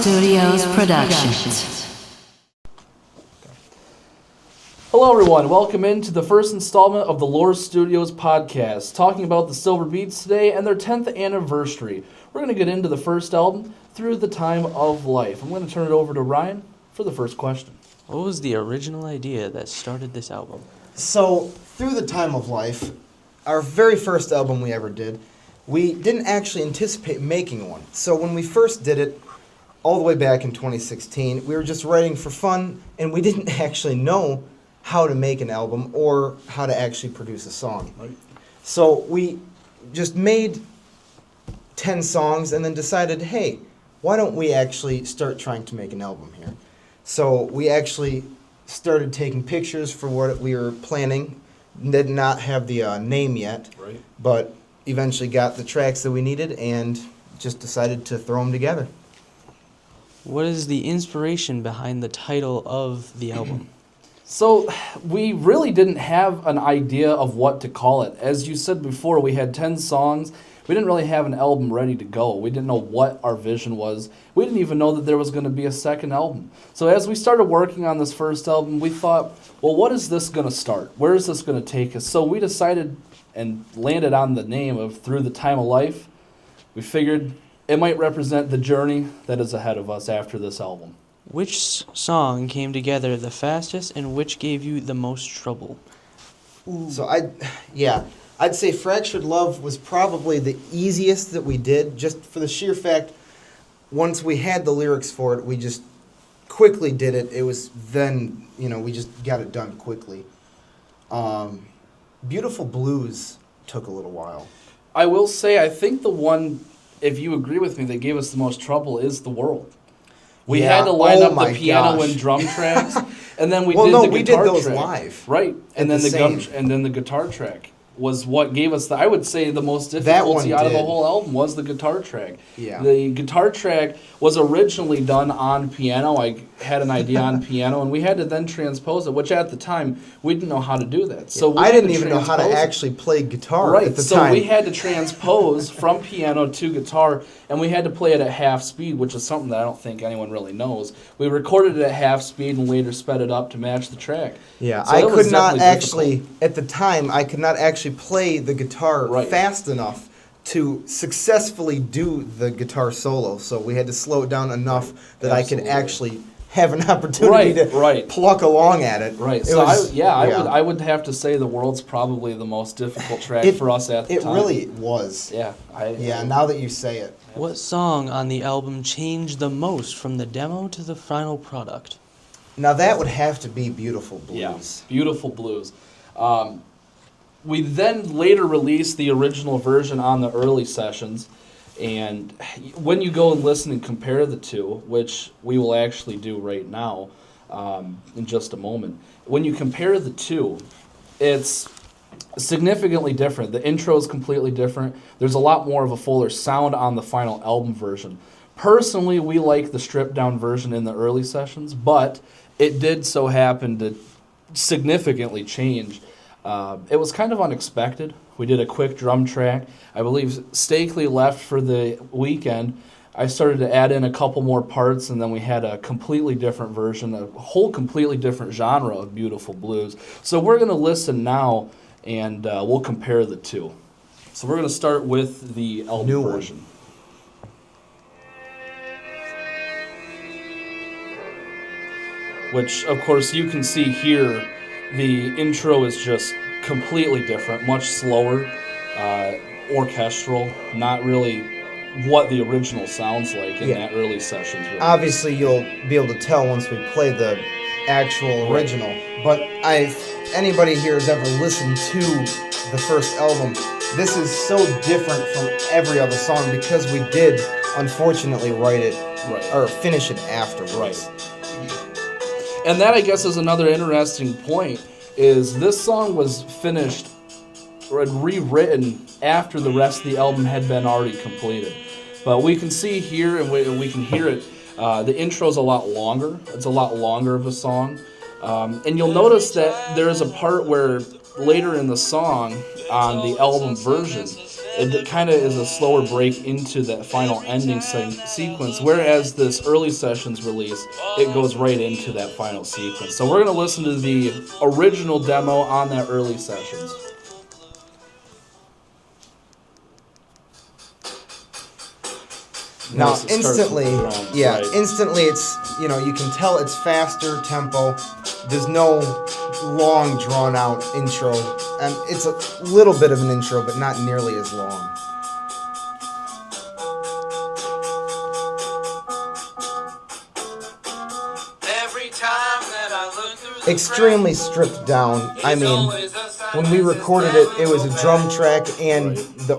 Studios Productions. Hello everyone, welcome into the first installment of the Laur Studios podcast, talking about the Silver Beats today and their 10th anniversary. We're going to get into the first album, Through the Time of Life. I'm going to turn it over to Ryan for the first question. What was the original idea that started this album? So, Through the Time of Life, our very first album we ever did, we didn't actually anticipate making one. So when we first did it, all the way back in 2016, we were just writing for fun, and we didn't actually know how to make an album or how to actually produce a song. Right. So we just made 10 songs and then decided, hey, why don't we actually start trying to make an album here? So we actually started taking pictures for what we were planning. Did not have the name yet, Right. but eventually got the tracks that we needed and just decided to throw them together. What is the inspiration behind the title of the album? So we really didn't have an idea of what to call it. As you said before, we had 10 songs. We didn't really have an album ready to go. We didn't know what our vision was. We didn't even know that there was going to be a second album. So as we started working on this first album, we thought, well, what is this going to start? Where is this going to take us? So we decided and landed on the name of Through the Time of Life. We figured it might represent the journey that is ahead of us after this album. Which song came together the fastest and which gave you the most trouble? So I'd say Fractured Love was probably the easiest that we did, just for the sheer fact, once we had the lyrics for it, we just quickly did it. It was then, we just got it done quickly. Beautiful Blues took a little while. I will say, I think the one, if you agree with me, that gave us the most trouble is The World. We had to line up the piano and drum tracks, and then we did the guitar track. we did those live. Right, and then the guitar track was what gave us I would say the most difficulty out of the whole album was the guitar track. Yeah. The guitar track was originally done on piano. I had an idea on piano, and we had to then transpose it, which at the time we didn't know how to do that. So I didn't even know how to actually play guitar at the time. So we had to transpose from piano to guitar, and we had to play it at half speed, which is something that I don't think anyone really knows. We recorded it at half speed and later sped it up to match the track. Yeah, so I could not actually, difficult. at the time, I could not actually play the guitar fast enough to successfully do the guitar solo. So we had to slow it down enough that I could actually have an opportunity to pluck along at it. Right. I would have to say The World's probably the most difficult track for us at the time. It really was. Yeah. Now that you say it. What song on the album changed the most from the demo to the final product? Now that would have to be Beautiful Blues. Yeah, Beautiful Blues. We then later released the original version on the early sessions, and when you go and listen and compare the two, which we will actually do right now in just a moment, when you compare the two, it's significantly different. The intro is completely different. There's a lot more of a fuller sound on the final album version. Personally, we like the stripped-down version in the early sessions, but it did so happen to significantly change. It was kind of unexpected. We did a quick drum track. I believe Stakely left for the weekend. I started to add in a couple more parts, and then we had a completely different version, a whole completely different genre of Beautiful Blues. So we're going to listen now, and we'll compare the two. So we're going to start with the album version. Which, of course, you can see here, the intro is just completely different, much slower, orchestral, not really what the original sounds like in that early sessions. Really. Obviously, you'll be able to tell once we play the actual original, but if anybody here has ever listened to the first album, this is so different from every other song because we did, unfortunately, write it or finish it afterwards. Right. And that, I guess, is another interesting point, is this song was finished or rewritten after the rest of the album had been already completed. But we can see here, and we can hear it, the intro's a lot longer. It's a lot longer of a song. And you'll notice that there is a part where later in the song, on the album version, it kind of is a slower break into that final ending sequence, whereas this early sessions release, it goes right into that final sequence. So we're going to listen to the original demo on that early sessions. Now, Notice it starts with instantly, the drums, yeah, right. instantly it's, you can tell it's faster tempo. There's no long, drawn-out intro. And it's a little bit of an intro, but not nearly as long. Extremely stripped down. I mean, when we recorded it, it was a drum track and the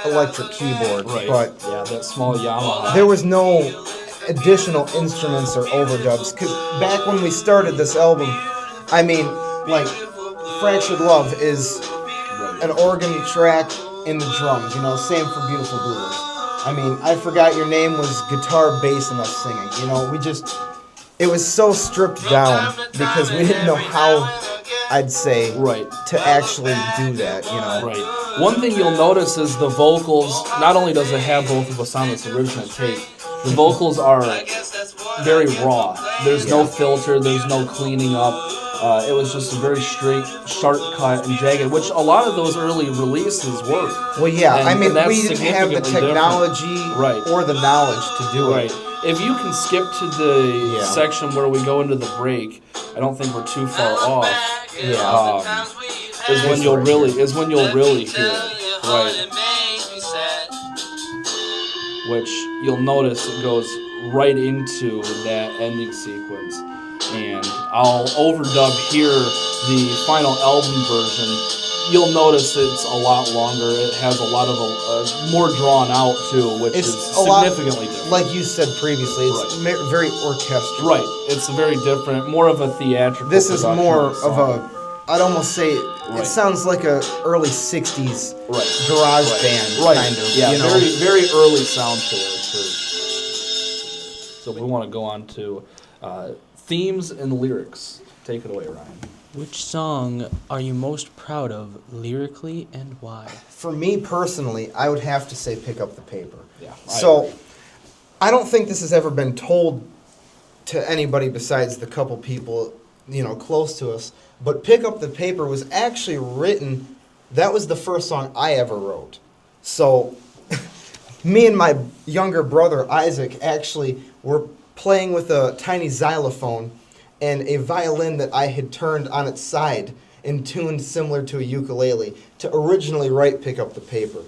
electric keyboard. Right. But yeah, that small Yamaha. there was no additional instruments or overdubs. Because back when we started this album, I mean, like, Fractured Love is an organ track in the drums. Same for Beautiful Blues. I mean, I Forgot Your Name was guitar, bass, and us singing. It was so stripped down because we didn't know how, I'd say, Right. to actually do that, Right. One thing you'll notice is the vocals, not only does it have both of us on this original tape, the vocals are very raw. There's no filter, there's no cleaning up. It was just a very straight, sharp cut and jagged, which a lot of those early releases were. Well, yeah, And- I mean, and that's we didn't have the significantly technology Right. or the knowledge to do Right. it. If you can skip to the Yeah. section where we go into the break, I don't think we're too far off. Yeah. Is when you'll really hear it, right? Which you'll notice it goes right into that ending sequence, and I'll overdub here the final album version. You'll notice it's a lot longer. It has a lot of more drawn out too, which It's is a lot, significantly different. like you said previously, it's very orchestral. Right. It's very different, more of a theatrical This is production more the of song. I'd almost say, Right. it sounds like a early 60s Right. garage Right. band, Right. kind of. Yeah, very, very early sound to it. So we want to go on to themes and lyrics. Take it away, Ryan. Which song are you most proud of lyrically and why? For me personally, I would have to say Pick Up the Paper. Yeah. So, I don't think this has ever been told to anybody besides the couple people, close to us. But Pick Up the Paper was actually written, that was the first song I ever wrote. So, me and my younger brother, Isaac, actually were playing with a tiny xylophone and a violin that I had turned on its side and tuned similar to a ukulele to originally write Pick Up the Paper.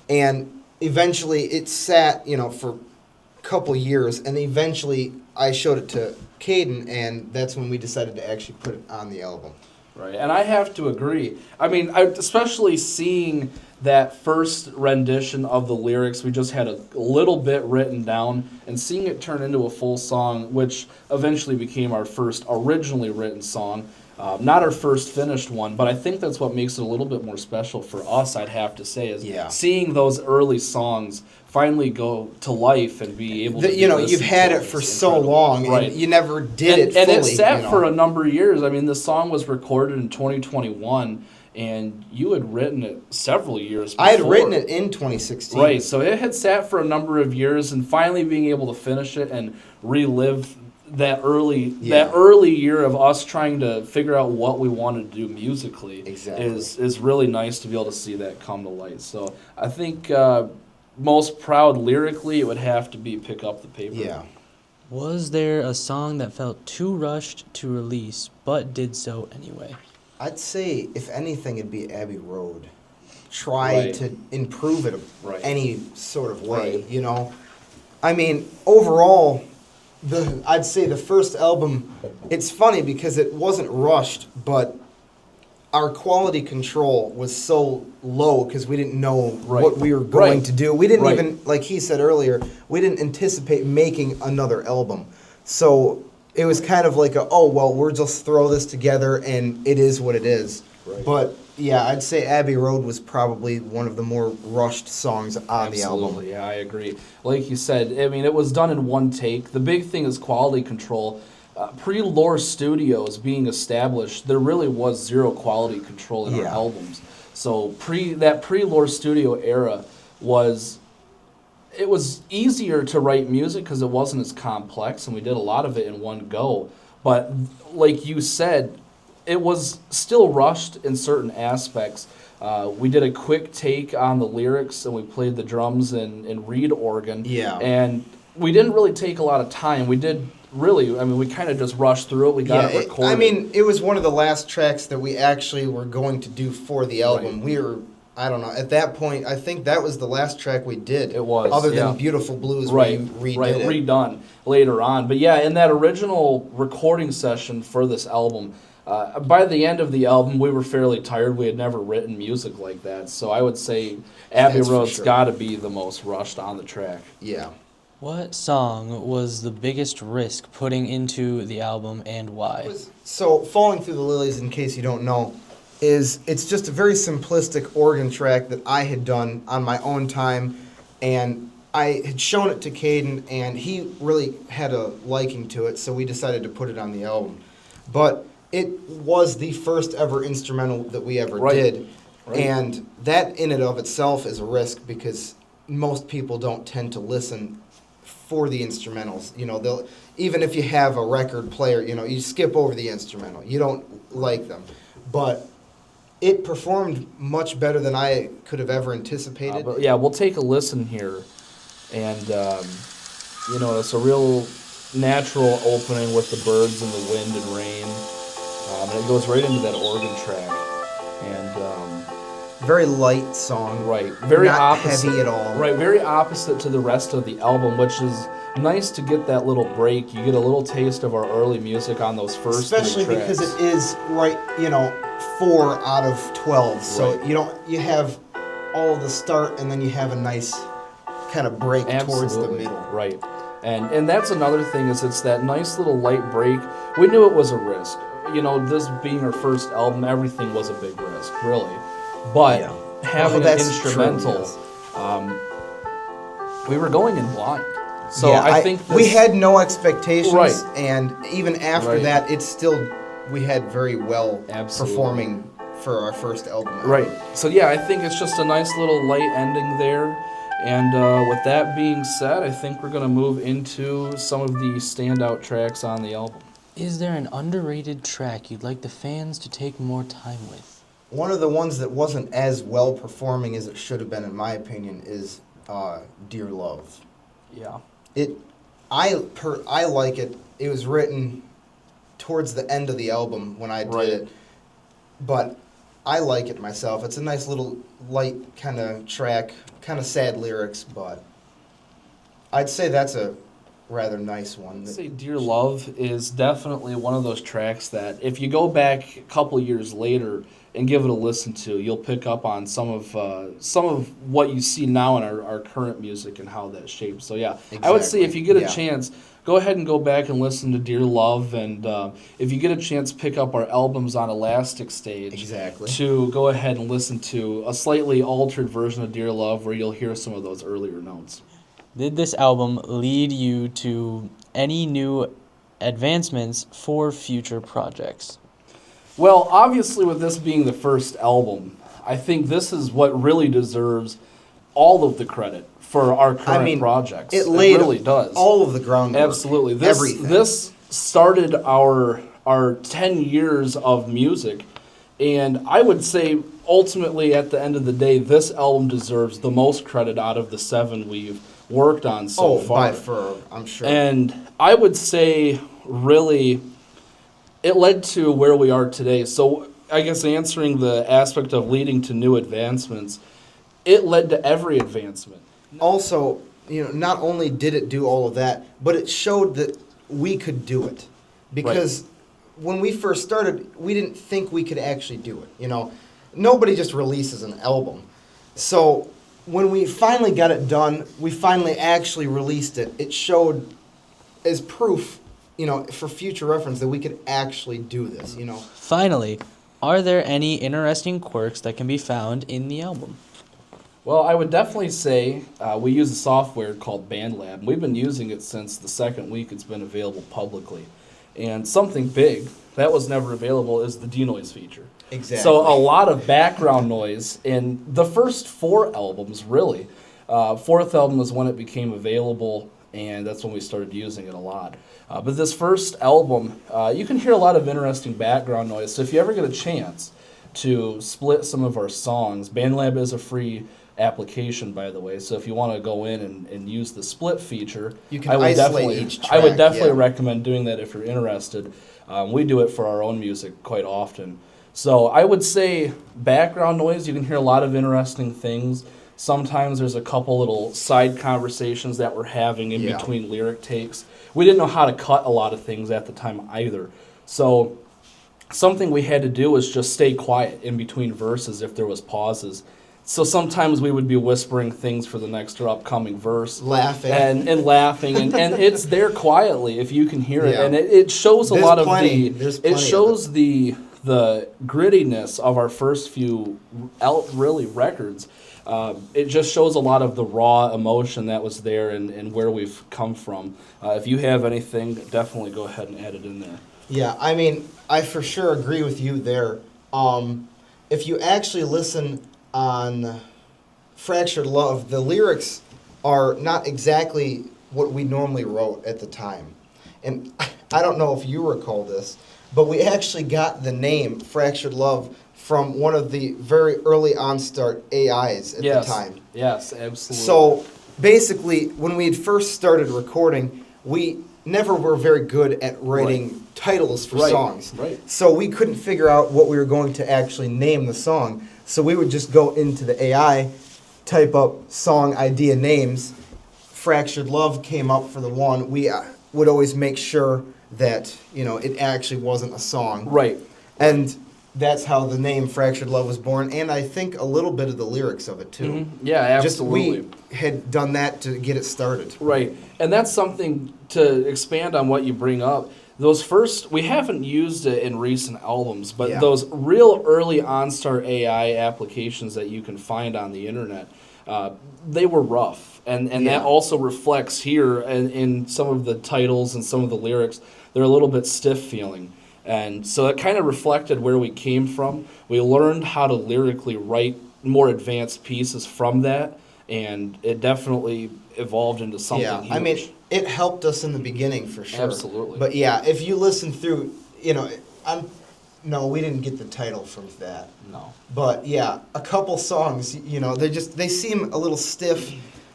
And eventually it sat, for a couple years, and eventually I showed it to Caden, and that's when we decided to actually put it on the album. Right, and I have to agree. I mean, especially seeing that first rendition of the lyrics, we just had a little bit written down, and seeing it turn into a full song, which eventually became our first originally written song. Not our first finished one, but I think that's what makes it a little bit more special for us, I'd have to say, is seeing those early songs finally go to life and be able to be you've had it for so long, right. and you never did it fully. And it sat for a number of years. I mean, the song was recorded in 2021, and you had written it several years before. I had written it in 2016. Right, so it had sat for a number of years, and finally being able to finish it and relive that early year of us trying to figure out what we wanted to do musically is really nice to be able to see that come to light. So I think most proud lyrically, it would have to be Pick Up the Paper. Yeah. Was there a song that felt too rushed to release, but did so anyway? I'd say, if anything, it'd be Abbey Road. Try to improve it any sort of way, I mean, overall, I'd say the first album, it's funny because it wasn't rushed, but our quality control was so low because we didn't know what we were going to do. We didn't even, like he said earlier, we didn't anticipate making another album. So it was kind of like we'll just throw this together and it is what it is. Right. But yeah, I'd say Abbey Road was probably one of the more rushed songs on the album. Absolutely, yeah, I agree. Like you said, I mean, it was done in one take. The big thing is quality control. Pre-Laur Studios being established, there really was zero quality control in our albums. So pre-Laur Studio era was easier to write music because it wasn't as complex, and we did a lot of it in one go. But like you said, it was still rushed in certain aspects. We did a quick take on the lyrics, and we played the drums and reed organ. Yeah. And we didn't really take a lot of time. We did really, I mean, we kind of just rushed through it. We got it recorded. I mean, it was one of the last tracks that we actually were going to do for the album. Right. We were, I don't know, at that point, I think that was the last track we did. It was, Other yeah. than Beautiful Blues, Right, where you redid right, it. redone later on. But yeah, in that original recording session for this album, by the end of the album, we were fairly tired. We had never written music like that. So I would say Abbey That's for Road's sure. got to be the most rushed on the track. Yeah. What song was the biggest risk putting into the album and why? So, Falling Through the Lilies, in case you don't know, it's just a very simplistic organ track that I had done on my own time, and I had shown it to Caden, and he really had a liking to it, so we decided to put it on the album. But it was the first ever instrumental that we ever Right. did, Right. and that in and of itself is a risk because most people don't tend to listen for the instrumentals. You know, they'll, even if you have a record player, you know, you skip over the instrumental. You don't like them. But it performed much better than I could have ever anticipated. But yeah, we'll take a listen here. And, you know, it's a real natural opening with the birds and the wind and rain. And it goes right into that organ track. And, Very light song. right, very Not opposite. heavy at all. Right, very opposite to the rest of the album, which is nice to get that little break. You get a little taste of our early music on those first Especially three tracks. because it is right, you know, 4 out of 12. So Right. you have all of the start and then you have a nice kind of break towards the Absolutely. middle. Right. And that's another thing is it's that nice little light break. We knew it was a risk. You know, this being our first album, everything was a big risk, really. But Yeah. having Well, an that's true, instrumental, yes. we were going in blind. So Yeah, I think we this- had no expectations, Right. and even after Right. that, it's still we had very well Absolutely. performing for our first album. Right. So yeah, I think it's just a nice little light ending there. And with that being said, I think we're going to move into some of the standout tracks on the album. Is there an underrated track you'd like the fans to take more time with? One of the ones that wasn't as well performing as it should have been, in my opinion, is "Dear Love." Yeah. I like it. It was written towards the end of the album when I did Right. it, but I like it myself. It's a nice little light kind of track, kind of sad lyrics, but I'd say that's a rather nice one. I'd say Dear Love is definitely one of those tracks that if you go back a couple years later and give it a listen to, you'll pick up on some of what you see now in our current music and how that shapes. So yeah, I would say if you get a Yeah. chance, go ahead and go back and listen to Dear Love, and if you get a chance, pick up our albums on Elastic Stage. Exactly. To go ahead and listen to a slightly altered version of Dear Love where you'll hear some of those earlier notes. Did this album lead you to any new advancements for future projects? Well, obviously, with this being the first album, I think this is what really deserves all of the credit for our current projects. It laid really does. all of the groundwork. Absolutely. This, everything. This started our 10 years of music, and I would say ultimately at the end of the day, this album deserves the most credit out of the 7 we've worked on so far. by far, I'm sure. And I would say, really, it led to where we are today. So I guess answering the aspect of leading to new advancements, it led to every advancement. Also, you know, not only did it do all of that, but it showed that we could do it. Because when we first started, we didn't think we could actually do it. You know, nobody just releases an album. So when we finally got it done, we finally actually released it. It showed as proof, you know, for future reference that we could actually do this, you know. Finally, are there any interesting quirks that can be found in the album? Well, I would definitely say we use a software called BandLab. We've been using it since the second week it's been available publicly. And something big that was never available, is the denoise feature. Exactly. So a lot of background noise in the first 4 albums, really. 4th album is when it became available, and that's when we started using it a lot. But this first album, you can hear a lot of interesting background noise. So if you ever get a chance to split some of our songs, BandLab is a free application, by the way. So if you want to go in and use the split feature, You can isolate each I would track, definitely yeah. recommend doing that if you're interested. We do it for our own music quite often. So I would say background noise, you can hear a lot of interesting things. Sometimes there's a couple little side conversations that we're having in Yeah. between lyric takes. We didn't know how to cut a lot of things at the time either. So something we had to do was just stay quiet in between verses if there was pauses. So sometimes we would be whispering things for the next or upcoming verse. Laughing. And laughing. And it's there quietly if you can hear it. Yeah. And it shows a There's lot plenty. of There's it plenty of shows the grittiness of our first few really records. It just shows a lot of the raw emotion that was there and where we've come from. If you have anything, definitely go ahead and add it in there. Yeah, I mean, I for sure agree with you there. If you actually listen on Fractured Love, the lyrics are not exactly what we normally wrote at the time. And I don't know if you recall this, but we actually got the name Fractured Love from one of the very early OnStart AIs at the time. Yes, absolutely. So basically, when we had first started recording, we never were very good at writing titles for songs. Right. So we couldn't figure out what we were going to actually name the song. So we would just go into the AI, type up song idea names. Fractured Love came up for the one. We would always make sure that, it actually wasn't a song. Right. And that's how the name Fractured Love was born, and I think a little bit of the lyrics of it too. Mm-hmm. Yeah, absolutely. Just we had done that to get it started. Right. And that's something to expand on what you bring up. Those first, we haven't used it in recent albums, but Yeah. those real early OnStart AI applications that you can find on the internet, they were rough. And Yeah. that also reflects here in some of the titles and some of the lyrics. They're a little bit stiff feeling. And so it kind of reflected where we came from. We learned how to lyrically write more advanced pieces from that, and it definitely evolved into something Yeah, huge. I mean, it helped us in the beginning for sure. Absolutely. But yeah, if you listen through, no, we didn't get the title from that. No. But yeah, a couple songs, they seem a little stiff.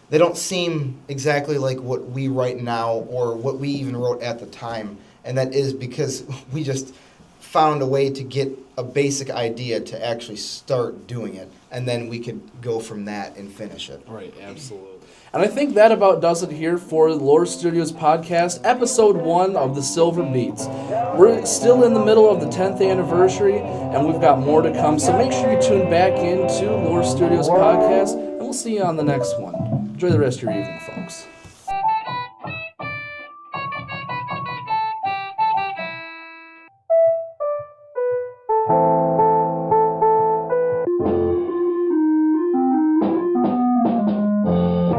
They don't seem exactly like what we write now or what we even wrote at the time. And that is because we just found a way to get a basic idea to actually start doing it. And then we could go from that and finish it. Right, absolutely. And I think that about does it here for the Laur Studios podcast, episode 1 of the Silver Beats. We're still in the middle of the 10th anniversary, and we've got more to come. So make sure you tune back into Laur Studios podcast, and we'll see you on the next one. Enjoy the rest of your evening, folks.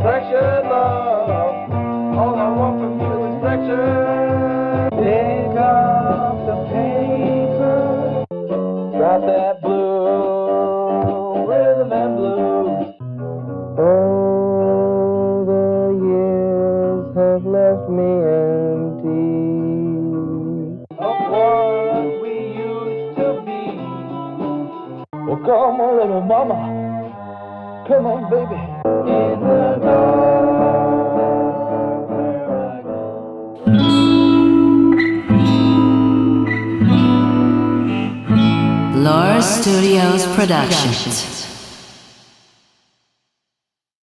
Fractured love, all I want from you is fracture. Pick up the paper, drop that blue rhythm and blues. Oh, the years have left me empty of what we used to be. Well, come on, little mama. Come on, baby. In the dark, where I go. Laur Studios Productions.